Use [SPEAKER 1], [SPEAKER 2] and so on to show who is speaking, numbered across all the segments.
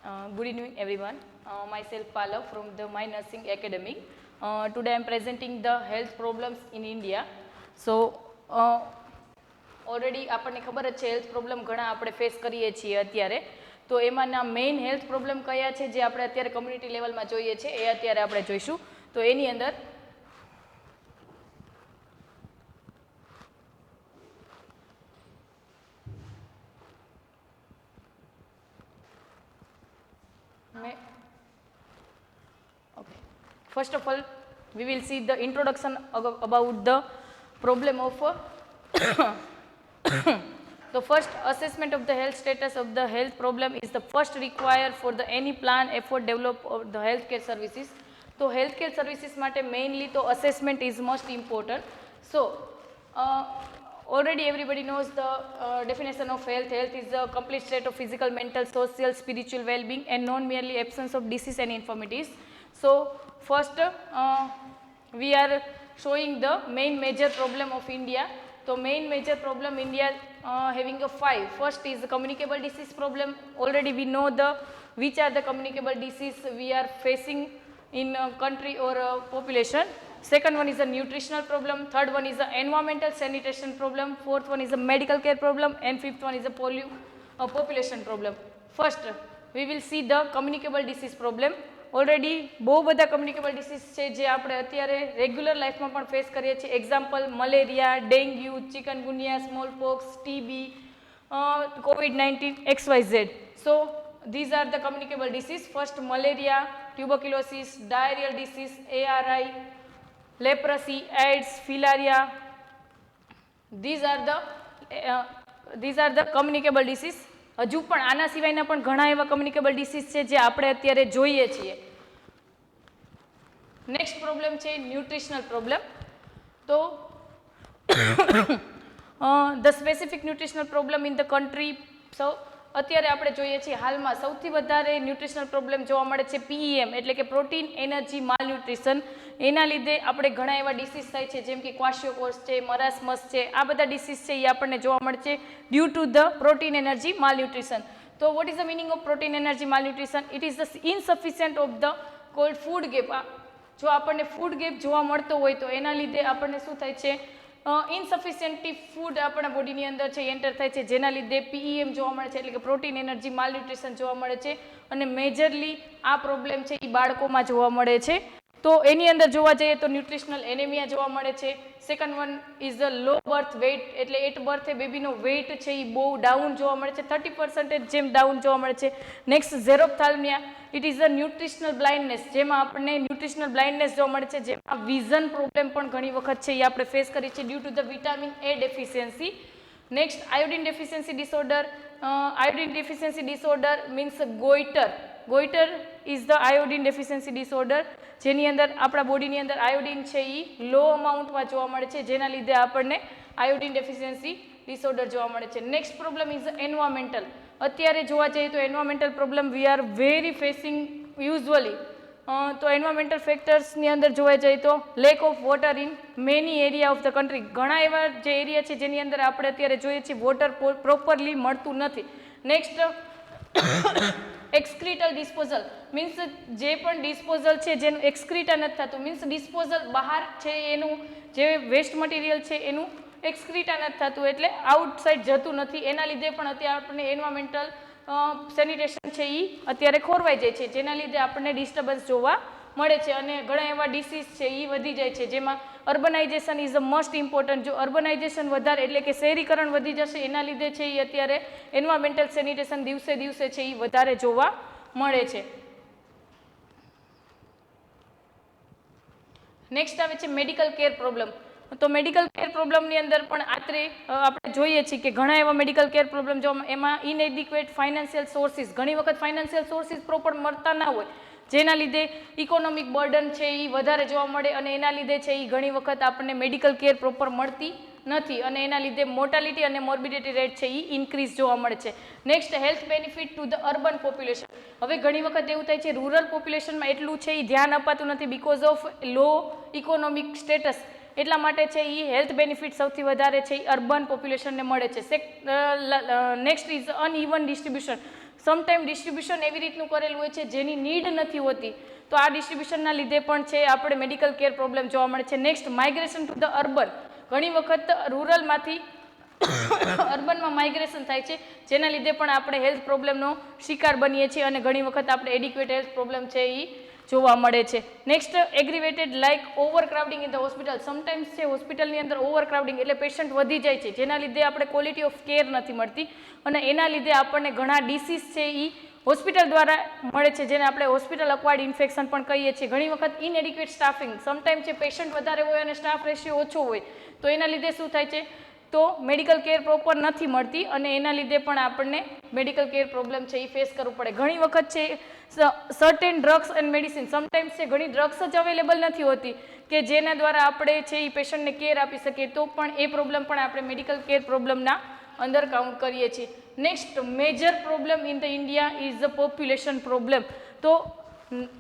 [SPEAKER 1] Good evening, everyone. Myself Palav from the My Nursing Academy. Today I am presenting the health problems in India. So, already આપણને ખબર જ છે health problem ઘણા આપણે face કરીએ છીએ અત્યારે. તો એમાંના મેઇન હેલ્થ પ્રોબ્લેમ કયા છે જે આપણે અત્યારે કમ્યુનિટી લેવલમાં જોઈએ છે એ અત્યારે આપણે જોઈશું. તો એની અંદર first of all we will see the introduction about the problem of the first assessment of the health status of the health problem is the first required for the any plan effort develop of the healthcare services. So healthcare services માટે mainly તો assessment is most important. So already everybody knows the definition of health. Health is the complete state of physical, mental, social, spiritual well-being and non merely absence of disease and infirmities. So first we are showing the main major problem of India. So main major problem India having a 5. First is the communicable disease problem. Already we know the which are the communicable disease we are facing in a country or a population. Second one is a nutritional problem. Third one is the environmental sanitation problem. Fourth one is a medical care problem, and fifth one is a population problem. First we will see the communicable disease problem. Already બહુ બધા communicable disease છે જે આપણે અત્યારે regular લાઈફમાં પણ face કરીએ છીએ. Example malaria, dengue, chikungunya, smallpox, TB, COVID-19, XYZ. So these are the communicable disease. First malaria, tuberculosis, diarrheal disease, ARI, leprosy, AIDS, filaria. These are the communicable disease. હજુ પણ આના સિવાયના પણ ઘણા એવા કમ્યુનિકેબલ ડિસીઝ છે જે આપણે અત્યારે જોઈએ છીએ. નેક્સ્ટ પ્રોબ્લેમ છે ન્યુટ્રિશનલ પ્રોબ્લેમ. તો the specific nutritional problem in the country. અત્યારે આપણે જોઈએ છીએ હાલમાં સૌથી વધારે ન્યુટ્રિશનલ પ્રોબ્લેમ જોવા મળે છે PEM એટલે કે પ્રોટીન એનર્જી માલન્યુટ્રિશન. એના લીધે આપણે ઘણા એવા ડિસીઝ થાય છે જેમ કે ક્વાશિયોકોર્સ છે, મરાસમસ છે, આ બધા ડિસીઝ છે એ આપણને જોવા મળે છે due to the protein energy malnutrition. તો what is the meaning of protein energy malnutrition? It is the insufficient of the cold food gap. જો આપણને ફૂડ ગેપ જોવા મળતો હોય તો એના લીધે આપણને શું થાય છે, ઇનસફિશિયન્ટી ફૂડ આપણા બોડીની અંદર છે એન્ટર થાય છે જેના લીધે PEM જોવા મળે છે એટલે કે પ્રોટીન એનર્જી માલન્યુટ્રિશન જોવા મળે છે. અને મેજરલી આ પ્રોબ્લેમ છે એ બાળકોમાં જોવા મળે છે. તો એની અંદર જોવા જઈએ તો ન્યુટ્રિશનલ એનેમિયા જોવા મળે છે. Second one is the low birth weight એટલે એટ બર્થે બેબીનો વેઇટ છે એ બહુ ડાઉન જોવા મળે છે, 30% જેમ ડાઉન જોવા મળે છે. Next xerophthalmia, it is the nutritional blindness, જેમાં આપણને ન્યુટ્રિશનલ બ્લાઇન્ડનેસ જોવા મળે છે, જેમાં વિઝન પ્રોબ્લેમ પણ ઘણી વખત છે એ આપણે ફેસ કરીએ છીએ due to the vitamin A deficiency. Next iodine deficiency disorder. Iodine deficiency disorder means goitre. Goitre is the iodine deficiency disorder જેની અંદર આપણા બોડીની અંદર આયોડિન છે એ લો અમાઉન્ટમાં જોવા મળે છે જેના લીધે આપણને આયોડિન ડેફિશિયન્સી ડિસઓર્ડર જોવા મળે છે. Next problem is environmental. અત્યારે જોવા જઈએ તો environmental problem we are very facing usually. તો એન્વાયરમેન્ટલ ફેક્ટર્સની અંદર જોવા જઈએ તો lack of water in many area of the country. ઘણા એવા જે એરિયા છે જેની અંદર આપણે અત્યારે જોઈએ છીએ વોટર પ્રોપરલી મળતું નથી. નેક્સ્ટ એક્સક્રીટલ ડિસ્પોઝલ મીન્સ જે પણ ડિસ્પોઝલ છે જેનું એક્સક્રીટા નથી થતું, મીન્સ ડિસ્પોઝલ બહાર છે એનું જે વેસ્ટ મટીરિયલ છે એનું એક્સક્રીટા નથી થતું એટલે આઉટસાઇડ જતું નથી. એના લીધે પણ અત્યારે આપણને એન્વાયરમેન્ટલ સેનિટેશન છે એ અત્યારે ખોરવાઈ જાય છે જેના લીધે આપણને ડિસ્ટર્બન્સ જોવા મળે છે અને ઘણા એવા ડિસીઝ છે એ વધી જાય છે. જેમાં urbanisation is the most important. જો અર્બનાઇઝેશન વધારે એટલે કે શહેરીકરણ વધી જશે એના લીધે છે એ અત્યારે એન્વાયરમેન્ટલ સેનિટેશન દિવસે દિવસે છે એ વધારે જોવા મળે છે. નેક્સ્ટ આવે છે મેડિકલ કેર પ્રોબ્લેમ. તો મેડિકલ કેર પ્રોબ્લેમની અંદર પણ આપણે જોઈએ છીએ કે ઘણા એવા મેડિકલ કેર પ્રોબ્લેમ જો એમાં ઇનએડિક્વેટ ફાઇનાન્શિયલ સોર્સિસ, ઘણી વખત ફાઇનાન્શિયલ સોર્સિસ પ્રોપર મળતા ના હોય જેના લીધે ઇકોનોમિક બર્ડન છે એ વધારે જોવા મળે અને એના લીધે છે એ ઘણી વખત આપણને મેડિકલ કેર પ્રોપર મળતી નથી અને એના લીધે મોર્ટાલિટી અને મોર્બિડિટી રેટ છે એ ઇન્ક્રીઝ જોવા મળે છે. Next health benefit to the urban population. હવે ઘણી વખત એવું થાય છે રૂરલ પોપ્યુલેશનમાં એટલું છે એ ધ્યાન અપાતું નથી because of low economic status. એટલા માટે છે એ હેલ્થ બેનિફિટ સૌથી વધારે છે એ અર્બન પોપ્યુલેશનને મળે છે. Next is uneven distribution. Sometime distribution એવી રીતનું કરેલું હોય છે જેની નીડ નથી હોતી, તો આ ડિસ્ટ્રીબ્યુશનના લીધે પણ છે આપણે મેડિકલ કેર પ્રોબ્લેમ જોવા મળે છે. Next migration to the urban. ઘણી વખત રૂરલમાંથી અર્બનમાં માઇગ્રેશન થાય છે, જેના લીધે પણ આપણે હેલ્થ પ્રોબ્લેમનો શિકાર બનીએ છીએ અને ઘણી વખત આપણે એડિક્વેટ હેલ્થ પ્રોબ્લેમ છે એ જોવા મળે છે. Next aggravated like overcrowding in the hospital. Sometimes છે હોસ્પિટલની અંદર ઓવરક્રાઉડિંગ એટલે પેશન્ટ વધી જાય છે, જેના લીધે આપણે ક્વોલિટી ઓફ કેર નથી મળતી અને એના લીધે આપણને ઘણા ડિસીઝ છે એ હોસ્પિટલ દ્વારા મળે છે, જેને આપણે હોસ્પિટલ અક્વાયર્ડ ઇન્ફેક્શન પણ કહીએ છીએ. ઘણી વખત ઇનએડિક્વેટ સ્ટાફિંગ. સમટાઈમ છે પેશન્ટ વધારે હોય અને સ્ટાફ રેશિયો ઓછો હોય, તો એના લીધે શું થાય છે, તો મેડિકલ કેર પ્રોપર નથી મળતી અને એના લીધે પણ આપણને મેડિકલ કેર પ્રોબ્લેમ છે એ ફેસ કરવું પડે. ઘણી વખત છે certain drugs and medicine. Sometimes છે ઘણી ડ્રગ્સ જ અવેલેબલ નથી હોતી કે જેના દ્વારા આપણે છે એ પેશન્ટને કેર આપી શકીએ, તો પણ એ પ્રોબ્લેમ પણ આપણે મેડિકલ કેર પ્રોબ્લેમના અંદર કાઉન્ટ કરીએ છીએ. Next major problem in the India is the population problem. તો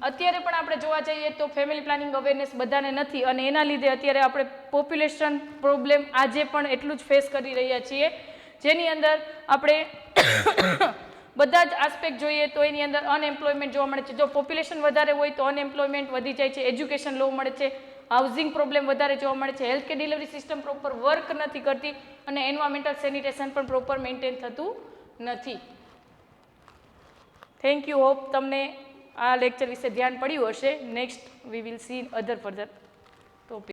[SPEAKER 1] અત્યારે પણ આપણે જોવા જઈએ તો ફેમિલી પ્લાનિંગ અવેરનેસ બધાને નથી અને એના લીધે અત્યારે આપણે પોપ્યુલેશન પ્રોબ્લેમ આજે પણ એટલું જ ફેસ કરી રહ્યા છીએ, જેની અંદર આપણે બધા જ આસ્પેક્ટ જોઈએ તો એની અંદર અનએમ્પ્લોયમેન્ટ જોવા મળે છે. જો પોપ્યુલેશન વધારે હોય તો અનએમ્પ્લોયમેન્ટ વધી જાય છે, એજ્યુકેશન લો મળે છે, હાઉસિંગ પ્રોબ્લેમ વધારે જોવા મળે છે, health care delivery system proper work નથી કરતી અને એન્વાયરમેન્ટલ સેનિટેશન પણ પ્રોપર મેન્ટેન થતું નથી. Thank you. હોપ તમને આ લેક્ચર વિશે ધ્યાન પડ્યું હશે. Next we will see other further.